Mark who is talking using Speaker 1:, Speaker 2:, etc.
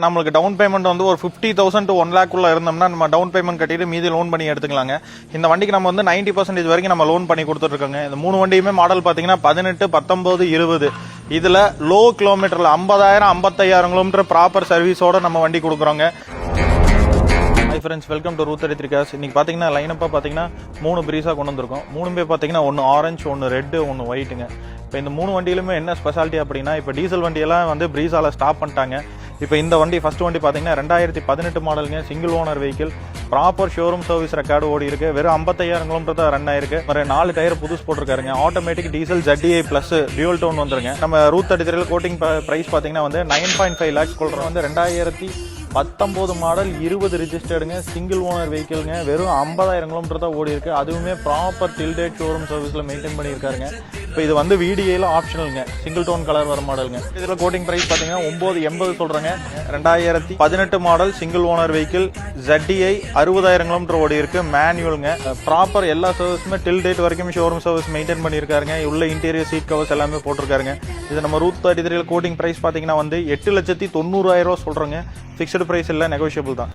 Speaker 1: நம்மளுக்கு down payment வந்து ஒரு 50,000 to 1 lakh உள்ள இருந்தோம்னா நம்ம டவுன் பேமெண்ட் கட்டிட்டு மீதி லோன் பண்ணி எடுத்துக்கலாங்க. இந்த வண்டிக்கு நம்ம வந்து 90% வரைக்கும் நம்ம லோன் பண்ணி கொடுத்துட்டு இந்த 3 வண்டியுமே மாடல் பாத்தீங்கன்னா 18, 19, 20. இதுல லோ கிலோமீட்டர்ல 50,000, 55,000 கிலோமீட்டர் ப்ராப்பர் சர்வீஸோட நம்ம வண்டி கொடுக்குறோங்க. Hi friends, welcome to Ruth 33 cars. இன்னைக்கு பாத்தீங்கன்னா லைனப்பா பாத்தீங்கன்னா 3 பிரீஸா கொண்டு வந்திருக்கோம். 3 பாத்தீங்கன்னா ஒன்னு ஆரஞ்சு, ஒன்னு ரெட், ஒன்னு ஒயிட்டுங்க. இப்போ இந்த 3 வண்டியிலுமே என்ன ஸ்பெஷாலிட்டி அப்படின்னா, இப்போ டீசல் வண்டியெல்லாம் வந்து பிரீஸால ஸ்டாப் பண்ணிட்டாங்க. இப்போ இந்த வண்டி ஃபர்ஸ்ட் வண்டி பாத்தீங்கன்னா 2018 மாடலுங்க, single owner vehicle, proper showroom service record ஓடி இருக்கு. வெறும் 55,000 கிலோமீட்டர் தான் ரன் ஆயிருக்கு. ஒரு 4 டயர் புதுசு போட்டிருக்காருங்க. Automatic diesel ZDI plus dual tone வந்துருங்க. நம்ம ரூத் 33 கோட்டிங் பிரைஸ் பாத்தீங்கன்னா வந்து 9.5 lakhs கொள்றோம். வந்து 2019 மாடல், 20 ரிஜிஸ்டர்டுங்க, சிங்கிள் ஓனர் வெஹிக்கிள்ங்க. வெறும் 50,000 கிலோமீட்டர் தான் ஓடி இருக்கு. அதுவுமே ப்ராப்பர் டில்டேட் ஷோரூம் சர்வீஸ்ல மெயின்டைன் பண்ணியிருக்காருங்க. இப்போ இது வந்து VDIல ஆப்ஷனலுங்க, சிங்கிள் டோன் கலர் வர மாடலுங்க. இதுல கோட்டிங் பிரைஸ் பாத்தீங்கன்னா 980 சொல்றாங்க. 2018 model, single owner vehicle, ZDI, 60,000 kilometre ஓடி இருக்கு, மேனுவலுங்க. ப்ராப்பர் எல்லா சர்வீஸுமே டில் டேட் வரைக்கும் ஷோரூம் சர்வீஸ் மெயின்டைன் பண்ணியிருக்காருங்க. உள்ள இன்டீரியர் சீட் கவர்ஸ் எல்லாமே போட்டிருக்காருங்க. இது நம்ம ரூத் 33 கோட்டிங் பிரைஸ் பாத்தீங்கன்னா வந்து 8,90,000 சொல்றாங்க. ஃபிக்ஸ்டு பிரைஸ் இல்ல, நெகோஷியபிள் தான்.